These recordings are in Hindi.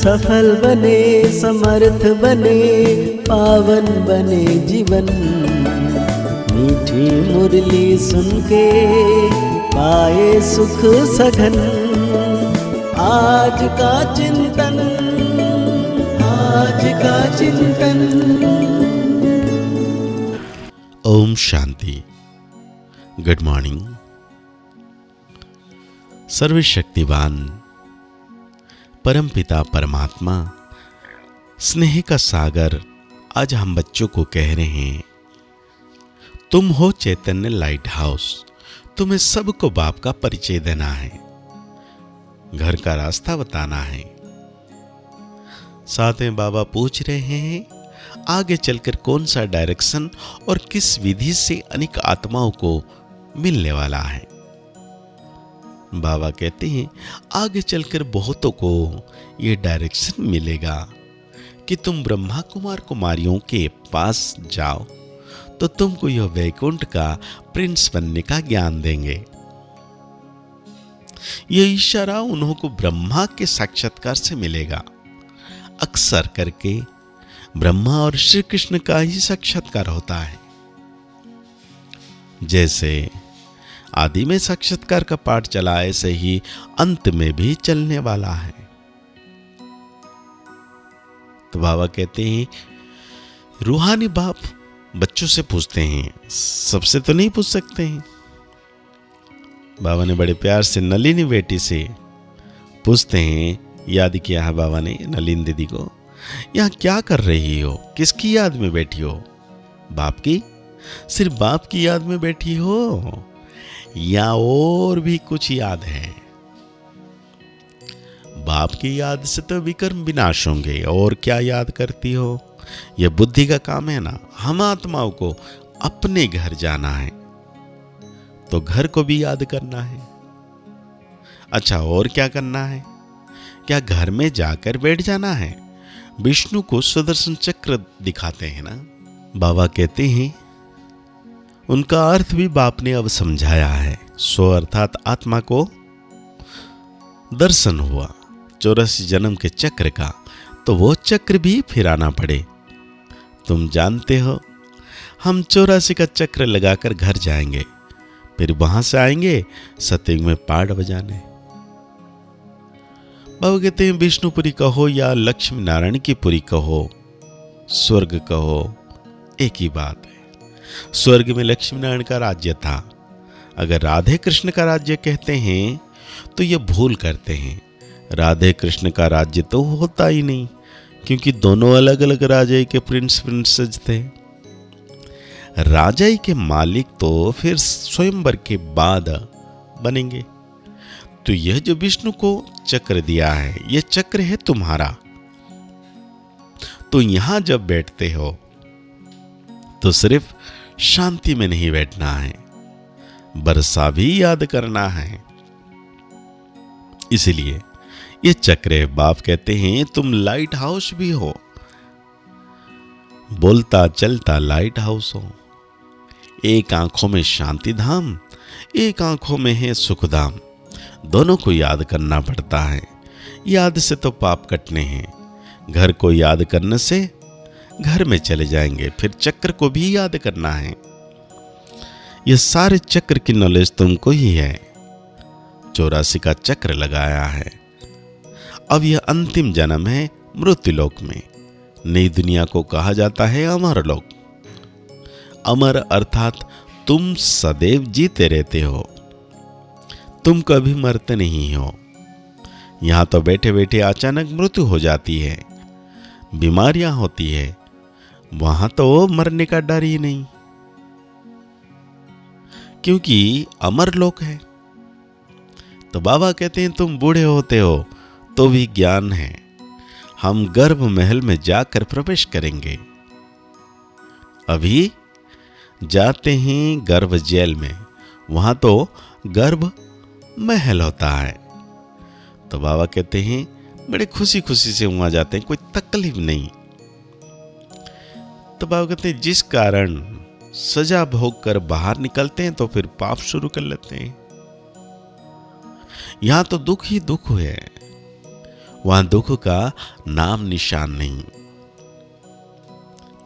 सफल बने, समर्थ बने, पावन बने जीवन। मीठी मुरली सुन के पाए सुख सघन। आज का चिंतन, आज का चिंतन। ओम शांति। Good morning. सर्वशक्तिवान परमपिता परमात्मा स्नेह का सागर आज हम बच्चों को कह रहे हैं, तुम हो चैतन्य लाइट हाउस। तुम्हें सबको बाप का परिचय देना है, घर का रास्ता बताना है। साथ में बाबा पूछ रहे हैं आगे चलकर कौन सा डायरेक्शन और किस विधि से अनेक आत्माओं को मिलने वाला है। बाबा कहते हैं आगे चलकर बहुतों को ये डायरेक्शन मिलेगा कि तुम ब्रह्मा कुमार कुमारियों के पास जाओ तो तुमको यह वैकुंठ का प्रिंस बनने का ज्ञान देंगे। यह इशारा उन्हों को ब्रह्मा के साक्षात्कार से मिलेगा। अक्सर करके ब्रह्मा और श्री कृष्ण का ही साक्षात्कार होता है। जैसे आदि में साक्षात्कार का पाठ चला, ऐसे ही अंत में भी चलने वाला है। तो बाबा कहते हैं रूहानी बाप बच्चों से पूछते हैं, सबसे तो नहीं पूछ सकते हैं। बाबा ने बड़े प्यार से नलिनी बेटी से पूछते हैं, याद किया है बाबा ने नलिनी दीदी को, यहाँ क्या कर रही हो, किसकी याद में बैठी हो? बाप की? सिर्फ बाप की याद में बैठी हो या और भी कुछ याद है? बाप की याद से तो विकर्म विनाश होंगे, और क्या याद करती हो? यह बुद्धि का काम है ना। हम आत्माओं को अपने घर जाना है तो घर को भी याद करना है। अच्छा, और क्या करना है? क्या घर में जाकर बैठ जाना है? विष्णु को सुदर्शन चक्र दिखाते हैं ना। बाबा कहते हैं उनका अर्थ भी बाप ने अब समझाया है। सो अर्थात आत्मा को दर्शन हुआ 84 जन्म के चक्र का, तो वो चक्र भी फिराना पड़े। तुम जानते हो हम 84 का चक्र लगाकर घर जाएंगे, फिर वहां से आएंगे सतयुग में पाठ बजाने। बाबा कहते हैं विष्णुपुरी कहो या लक्ष्मी नारायण की पुरी कहो, स्वर्ग कहो, एक ही बात है। स्वर्ग में लक्ष्मी नारायण का राज्य था। अगर राधे कृष्ण का राज्य कहते हैं तो ये भूल करते हैं। राधे कृष्ण का राज्य तो होता ही नहीं, क्योंकि दोनों अलग अलग राजाई के प्रिंस प्रिंसेस थे। राजाई के मालिक तो फिर स्वयंवर के बाद बनेंगे। तो यह जो विष्णु को चक्र दिया है, यह चक्र है तुम्हारा। तो यहां जब बैठते हो तो सिर्फ शांति में नहीं बैठना है, बरसा भी याद करना है। इसलिए ये चक्र है। बाप कहते हैं तुम लाइट हाउस भी हो, बोलता चलता लाइट हाउस हो। एक आंखों में शांति धाम, एक आंखों में है सुख धाम। दोनों को याद करना पड़ता है। याद से तो पाप कटने हैं। घर को याद करने से घर में चले जाएंगे, फिर चक्र को भी याद करना है। ये सारे चक्र की नॉलेज तुमको ही है। 84 का चक्र लगाया है। अब यह अंतिम जन्म है मृत्युलोक में। नई दुनिया को कहा जाता है अमर लोक। अमर अर्थात तुम सदैव जीते रहते हो, तुम कभी मरते नहीं हो। यहां तो बैठे बैठे अचानक मृत्यु हो जाती है, बीमारियां होती है। वहां तो मरने का डर ही नहीं, क्योंकि अमर लोक है। तो बाबा कहते हैं तुम बूढ़े होते हो तो भी ज्ञान है। हम गर्भ महल में जाकर प्रवेश करेंगे। अभी जाते हैं गर्भ जेल में, वहां तो गर्भ महल होता है। तो बाबा कहते हैं बड़े खुशी खुशी से वहां जाते हैं, कोई तकलीफ नहीं। तो बाबा कहते हैं जिस कारण सजा भोग कर बाहर निकलते हैं तो फिर पाप शुरू कर लेते हैं। यहां तो दुख ही दुख है, वहां दुख का नाम निशान नहीं।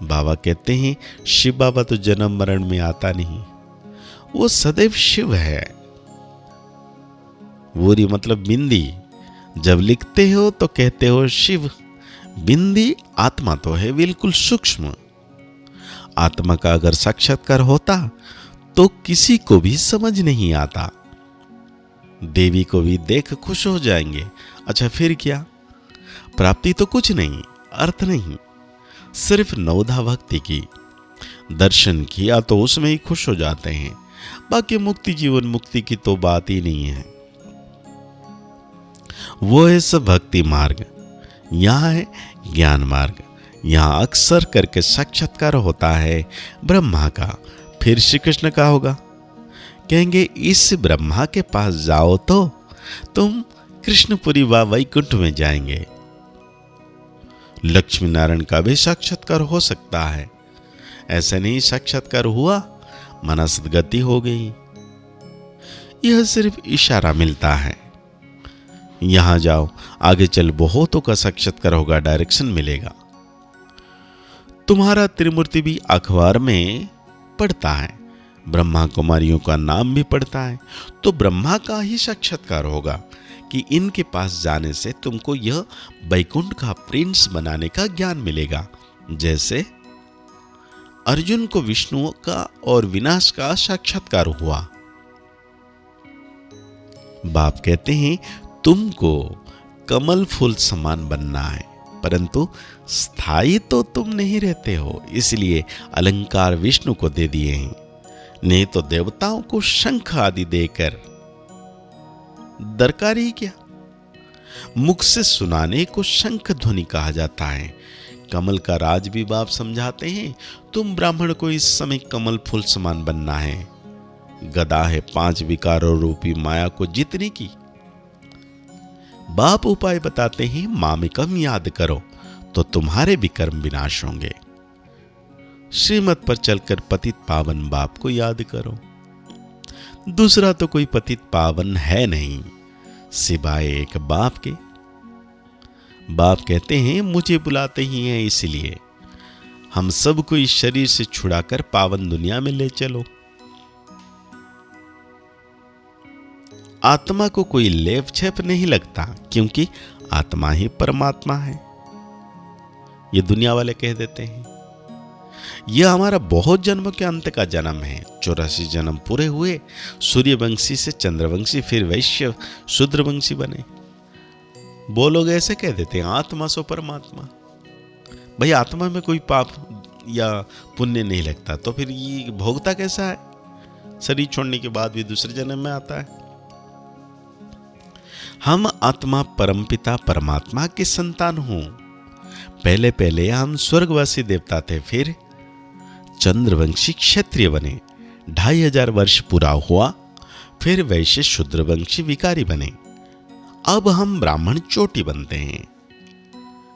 बाबा कहते हैं शिव बाबा तो जन्म मरण में आता नहीं, वो सदैव शिव है। वोरी मतलब बिंदी, जब लिखते हो तो कहते हो शिव। बिंदी आत्मा तो है बिल्कुल सूक्ष्म। आत्मा का अगर साक्षात्कार होता तो किसी को भी समझ नहीं आता। देवी को भी देख खुश हो जाएंगे। अच्छा फिर क्या? प्राप्ति तो कुछ नहीं, अर्थ नहीं, सिर्फ नवधा भक्ति की। दर्शन किया तो उसमें ही खुश हो जाते हैं। बाकी मुक्ति, जीवन मुक्ति की तो बात ही नहीं है। वो है सब भक्ति मार्ग। यहां है ज्ञान मार्ग। यहां अक्सर करके साक्षात्कार होता है ब्रह्मा का। फिर श्री कृष्ण का होगा, कहेंगे इस ब्रह्मा के पास जाओ तो तुम कृष्णपुरी व वैकुंठ में जाएंगे। लक्ष्मी नारायण का भी साक्षात्कार हो सकता है। ऐसा नहीं साक्षात्कार हुआ, मनस गति हो गई। यह सिर्फ इशारा मिलता है। यहां जाओ, आगे चल बहुतों का साक्षात्कार होगा, डायरेक्शन मिलेगा। तुम्हारा त्रिमूर्ति भी अखबार में पढ़ता है, ब्रह्मा कुमारियों का नाम भी पढ़ता है, तो ब्रह्मा का ही साक्षात्कार होगा कि इनके पास जाने से तुमको यह वैकुंठ का प्रिंस बनाने का ज्ञान मिलेगा। जैसे अर्जुन को विष्णु का और विनाश का साक्षात्कार हुआ। बाप कहते हैं तुमको कमल फूल समान बनना है, परंतु स्थायी तो तुम नहीं रहते हो, इसलिए अलंकार विष्णु को दे दिए हैं। नहीं तो देवताओं को शंख आदि देकर दरकार ही क्या? मुख से सुनाने को शंख ध्वनि कहा जाता है। कमल का राज भी बाप समझाते हैं। तुम ब्राह्मण को इस समय कमल फूल समान बनना है। गदा है 5 विकारों रूपी माया को जीतने की। बाप उपाय बताते हैं, मामिकम याद करो तो तुम्हारे भी कर्म विनाश होंगे। श्रीमत पर चलकर पतित पावन बाप को याद करो। दूसरा तो कोई पतित पावन है नहीं सिवाय एक बाप के। बाप कहते हैं मुझे बुलाते ही हैं, इसलिए हम सबको इस शरीर से छुड़ाकर पावन दुनिया में ले चलो। आत्मा को कोई लेप छेप नहीं लगता, क्योंकि आत्मा ही परमात्मा है। ये दुनिया वाले कह देते हैं। यह हमारा बहुत जन्मों के अंत का जन्म है। 84 जन्म पूरे हुए, सूर्यवंशी से चंद्रवंशी, फिर वैश्य शूद्रवंशी बने। वो लोग ऐसे कह देते हैं आत्मा सो परमात्मा। भाई आत्मा में कोई पाप या पुण्य नहीं लगता, तो फिर ये भोगता कैसा है? शरीर छोड़ने के बाद भी दूसरे जन्म में आता है। हम आत्मा परमपिता परमात्मा के संतान हूं। पहले पहले हम स्वर्गवासी देवता थे, फिर चंद्रवंशी क्षत्रिय बने। 2500 वर्ष पूरा हुआ, फिर वैश्य शूद्रवंशी विकारी बने। अब हम ब्राह्मण चोटी बनते हैं।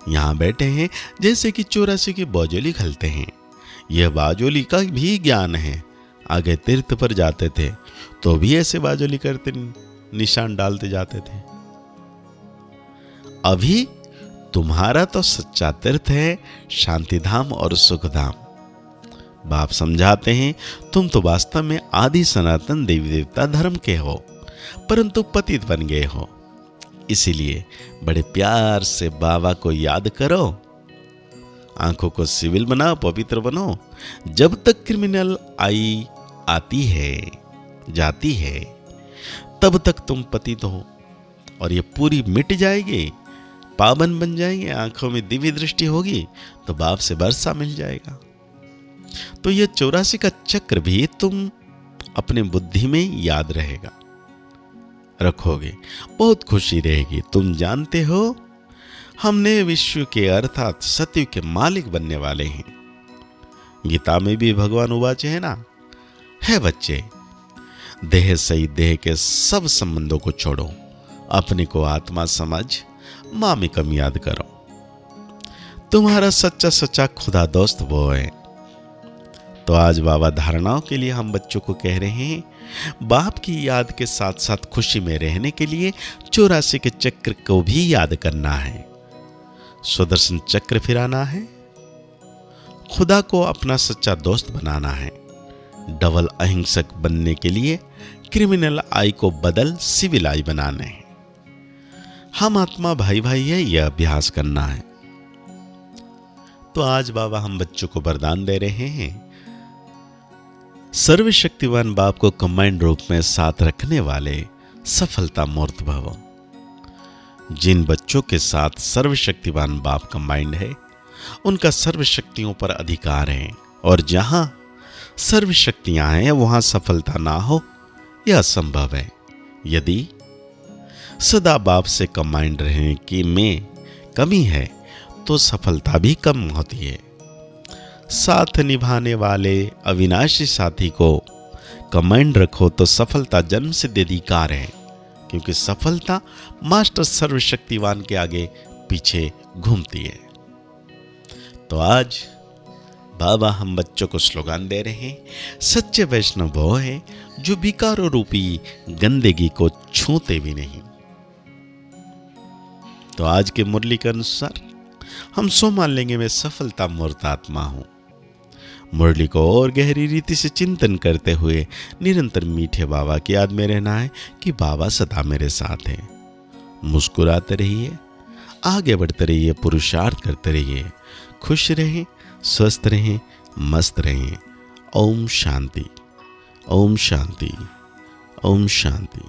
यहां बैठे हैं जैसे कि 84 की बाजोली खलते हैं। यह बाजोली का भी ज्ञान है। आगे तीर्थ पर जाते थे तो भी ऐसे बाजोली करते, निशान डालते जाते थे। अभी तुम्हारा तो सच्चा तीर्थ है शांतिधाम और सुखधाम। बाप समझाते हैं तुम तो वास्तव में आदि सनातन देवी देवता धर्म के हो, परंतु पतित बन गए हो। इसीलिए बड़े प्यार से बाबा को याद करो। आंखों को सिविल बनाओ, पवित्र बनो। जब तक क्रिमिनल आई आती है जाती है, तब तक तुम पतित हो, और ये पूरी मिट जाएगी, पावन बन जाएंगे, आंखों में दिव्य दृष्टि होगी, तो बाप से वर्षा मिल जाएगा। तो ये 84 का चक्र भी तुम अपने बुद्धि में याद रहेगा, रखोगे, बहुत खुशी रहेगी। तुम जानते हो हमने विश्व के अर्थात सत्य के मालिक बनने वाले हैं। गीता में भी भगवान उवाच है ना, है बच्चे, देह सही देह के सब संबंधों को छोड़ो, अपने को आत्मा समझ मामिकम याद करो। तुम्हारा सच्चा सच्चा खुदा दोस्त वो है। तो आज बाबा धारणाओं के लिए हम बच्चों को कह रहे हैं, बाप की याद के साथ साथ खुशी में रहने के लिए 84 के चक्र को भी याद करना है, सुदर्शन चक्र फिराना है, खुदा को अपना सच्चा दोस्त बनाना है, डबल अहिंसक बनने के लिए क्रिमिनल आई को बदल सिविल आई बनाने हैं। हम आत्मा भाई भाई है, यह अभ्यास करना है। तो आज बाबा हम बच्चों को वरदान दे रहे हैं, सर्वशक्तिवान बाप को कंबाइंड रूप में साथ रखने वाले सफलता मूर्त भव। जिन बच्चों के साथ सर्वशक्तिवान बाप कंबाइंड है, उनका सर्वशक्तियों पर अधिकार है, और जहां सर्वशक्तियां हैं वहां सफलता ना हो यह असंभव है। यदि सदा बाप से कंबाइंड रहने की में कमी है तो सफलता भी कम होती है। साथ निभाने वाले अविनाशी साथी को कंबाइंड रखो तो सफलता जन्म सिद्ध अधिकार है, क्योंकि सफलता मास्टर सर्वशक्तिवान के आगे पीछे घूमती है। तो आज बाबा हम बच्चों को स्लोगन दे रहे हैं, सच्चे वैष्णव वो है जो विकारों रूपी गंदगी को छूते भी नहीं। तो आज के मुरली के अनुसार हम सो मान लेंगे, मैं सफलता मूर्त आत्मा हूं। मुरली को और गहरी रीति से चिंतन करते हुए निरंतर मीठे बाबा की याद में रहना है कि बाबा सदा मेरे साथ हैं। मुस्कुराते रहिए, आगे बढ़ते रहिए, पुरुषार्थ करते रहिए, खुश रहें, स्वस्थ रहें, मस्त रहें। ओम शांति, ओम शांति, ओम शांति।